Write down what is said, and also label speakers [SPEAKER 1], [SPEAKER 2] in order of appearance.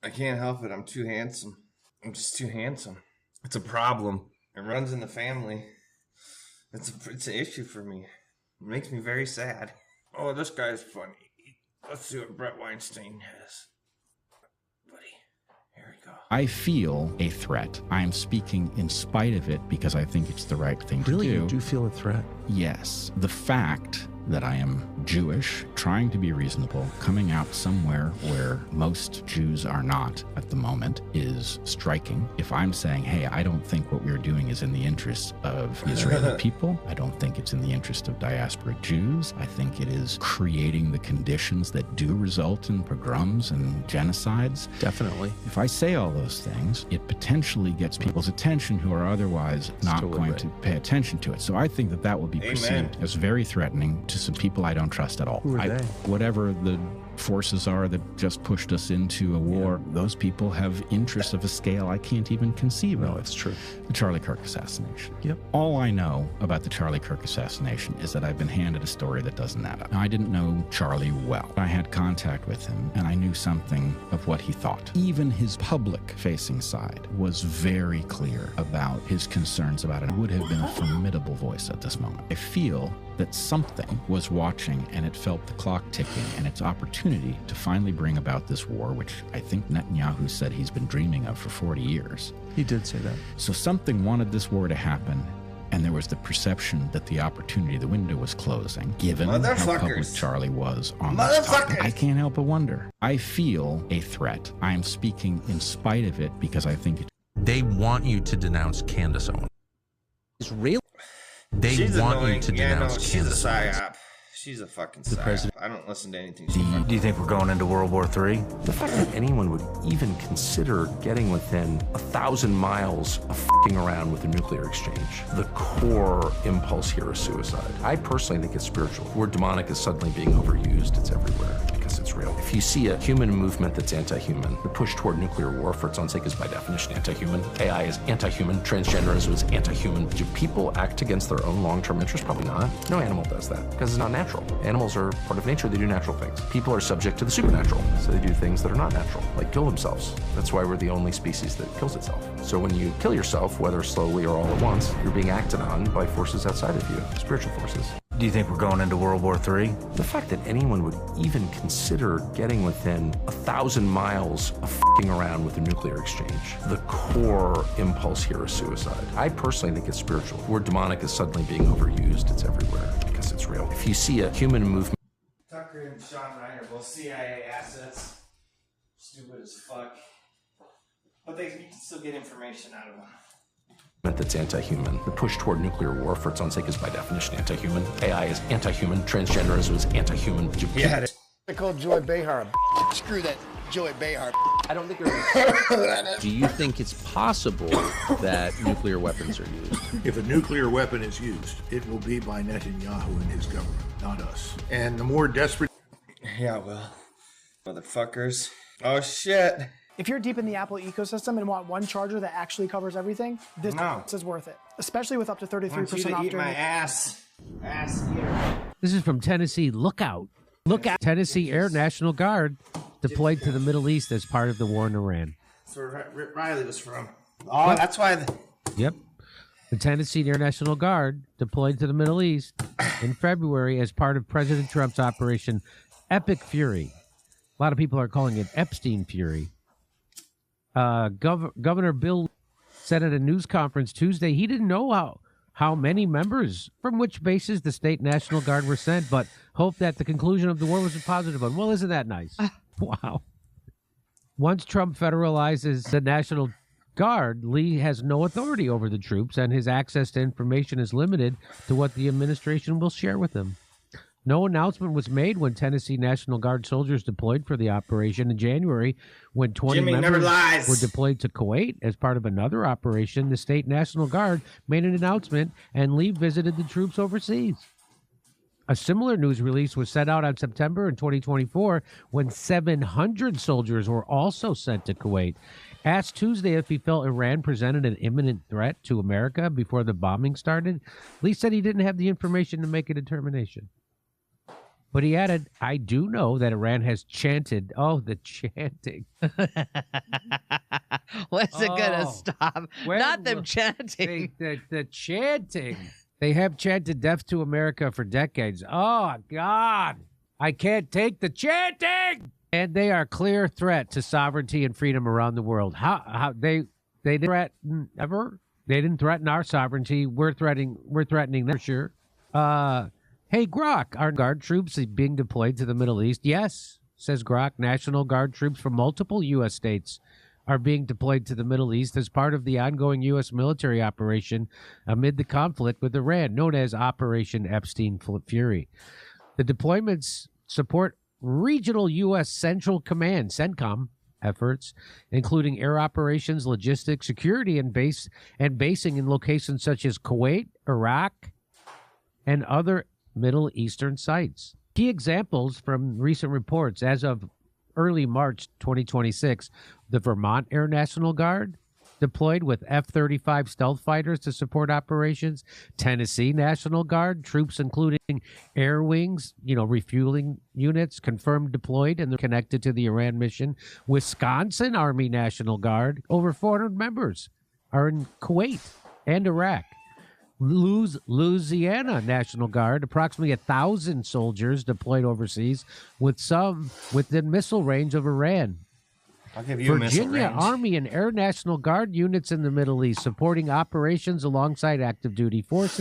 [SPEAKER 1] I can't help it. I'm too handsome. I'm just too handsome. It's a problem. It runs in the family. It's an issue for me. It makes me very sad. Oh, this guy's funny. Let's see what Brett Weinstein has. Buddy, here we go.
[SPEAKER 2] I feel a threat. I'm speaking in spite of it because I think it's the right thing to do.
[SPEAKER 3] Really? You do feel a threat?
[SPEAKER 2] Yes. The fact that I am Jewish, trying to be reasonable, coming out somewhere where most Jews are not at the moment is striking. If I'm saying, hey, I don't think what we're doing is in the interest of Israeli people, I don't think it's in the interest of diasporic Jews, I think it is creating the conditions that do result in pogroms and genocides.
[SPEAKER 3] Definitely.
[SPEAKER 2] If I say all those things, it potentially gets people's attention who are otherwise not going to pay attention to it. So I think that that will be perceived as very threatening to some people I don't trust at all.
[SPEAKER 3] Who are they?
[SPEAKER 2] Whatever the forces are that just pushed us into a war, those people have interests of a scale I can't even conceive of.
[SPEAKER 3] No, it's true.
[SPEAKER 2] The Charlie Kirk assassination.
[SPEAKER 3] Yep.
[SPEAKER 2] All I know about the Charlie Kirk assassination is that I've been handed a story that doesn't add up. Now, I didn't know Charlie well. I had contact with him, and I knew something of what he thought. Even his public-facing side was very clear about his concerns about it. It would have been a formidable voice at this moment. I feel that something was watching, and it felt the clock ticking, and its opportunity to finally bring about this war, which I think Netanyahu said he's been dreaming of for 40 years.
[SPEAKER 3] He did say that.
[SPEAKER 2] So something wanted this war to happen, and there was the perception that the opportunity, the window was closing, given how public Charlie was on this topic. I can't help but wonder. I feel a threat. I'm speaking in spite of it because I think
[SPEAKER 4] they want you to denounce Candace Owens.
[SPEAKER 3] It's real.
[SPEAKER 4] They want you to denounce
[SPEAKER 1] She's a
[SPEAKER 4] Candace
[SPEAKER 1] psyop. She's a fucking psyop. I don't listen to anything she
[SPEAKER 4] Do you think we're going into World War III?
[SPEAKER 3] The fact that anyone would even consider getting within 1,000 miles of f***ing around with a nuclear exchange, the core impulse here is suicide. I personally think it's spiritual. The word demonic is suddenly being overused. It's everywhere because it's real. If you see a human movement that's anti-human, the push toward nuclear war for its own sake is by definition anti-human. AI is anti-human. Transgenderism is anti-human. Do people act against their own long-term interests? Probably not. No animal does that because it's not natural. Animals are part of nature. They do natural things. People are subject to the supernatural, so they do things that are not natural, like kill themselves. That's why we're the only species that kills itself. So when you kill yourself, whether slowly or all at once, you're being acted on by forces outside of you, spiritual forces.
[SPEAKER 4] Do you think we're going into World War III?
[SPEAKER 3] The fact that anyone would even consider getting within 1,000 miles of f***ing around with a nuclear exchange, the core impulse here is suicide. I personally think it's spiritual. The word demonic is suddenly being overused. It's everywhere because it's real. If you see a human movement...
[SPEAKER 1] Tucker and Sean Reiner, both CIA assets. Stupid as fuck. But you can still get information out of them.
[SPEAKER 3] That's anti-human. The push toward nuclear war for its own sake is by definition anti-human. AI is anti-human. Transgenderism is anti-human.
[SPEAKER 1] Yeah.
[SPEAKER 5] I called Joy Behar. Screw that Joy Behar.
[SPEAKER 3] I don't think there's... Do you think it's possible that nuclear weapons are used?
[SPEAKER 6] If a nuclear weapon is used, it will be by Netanyahu and his government, not us. And the more desperate...
[SPEAKER 1] Yeah, well. Motherfuckers. Oh, shit.
[SPEAKER 7] If you're deep in the Apple ecosystem and want one charger that actually covers everything, this is worth it. Especially with up to 33% off.
[SPEAKER 1] Eat my ass. Ass eater.
[SPEAKER 8] This is from Tennessee. Look out. Look out. Tennessee Air National Guard deployed to the Middle East as part of the war in Iran.
[SPEAKER 1] That's where Rip Riley was from. Oh, that's why.
[SPEAKER 8] Yep. The Tennessee Air National Guard deployed to the Middle East in February as part of President Trump's Operation Epic Fury. A lot of people are calling it Epstein Fury. Governor Bill said at a news conference Tuesday he didn't know how many members from which bases the state National Guard were sent, but hoped that the conclusion of the war was a positive one. Well, isn't that nice? Wow. Once Trump federalizes the National Guard, Lee has no authority over the troops, and his access to information is limited to what the administration will share with him. No announcement was made when Tennessee National Guard soldiers deployed for the operation in January. When 20 members were deployed to Kuwait as part of another operation, the state National Guard made an announcement, and Lee visited the troops overseas. A similar news release was sent out on September in 2024 when 700 soldiers were also sent to Kuwait. Asked Tuesday if he felt Iran presented an imminent threat to America before the bombing started, Lee said he didn't have the information to make a determination. But he added, I do know that Iran has chanted. Oh, the chanting.
[SPEAKER 9] When's it going to stop? Not them chanting.
[SPEAKER 8] The chanting. They have chanted death to America for decades. Oh, God. I can't take the chanting. And they are a clear threat to sovereignty and freedom around the world. How they didn't threaten ever? They didn't threaten our sovereignty. We're threatening them for sure. Hey, Grok, are Guard troops being deployed to the Middle East? Yes, says Grok. National Guard troops from multiple U.S. states are being deployed to the Middle East as part of the ongoing U.S. military operation amid the conflict with Iran, known as Operation Epstein Fury. The deployments support regional U.S. Central Command, CENTCOM, efforts, including air operations, logistics, security, and basing in locations such as Kuwait, Iraq, and other Middle Eastern sites. Key examples from recent reports: as of early March 2026, the Vermont Air National Guard deployed with F-35 stealth fighters to support operations. Tennessee National Guard troops, including air wings, refueling units, confirmed deployed and they're connected to the Iran mission. Wisconsin Army National Guard, over 400 members are in Kuwait and Iraq. Louisiana National Guard, approximately 1,000 soldiers deployed overseas, with some within missile range of Iran.
[SPEAKER 1] I'll give you
[SPEAKER 8] Virginia
[SPEAKER 1] a missile range.
[SPEAKER 8] Army and Air National Guard units in the Middle East supporting operations alongside active duty forces.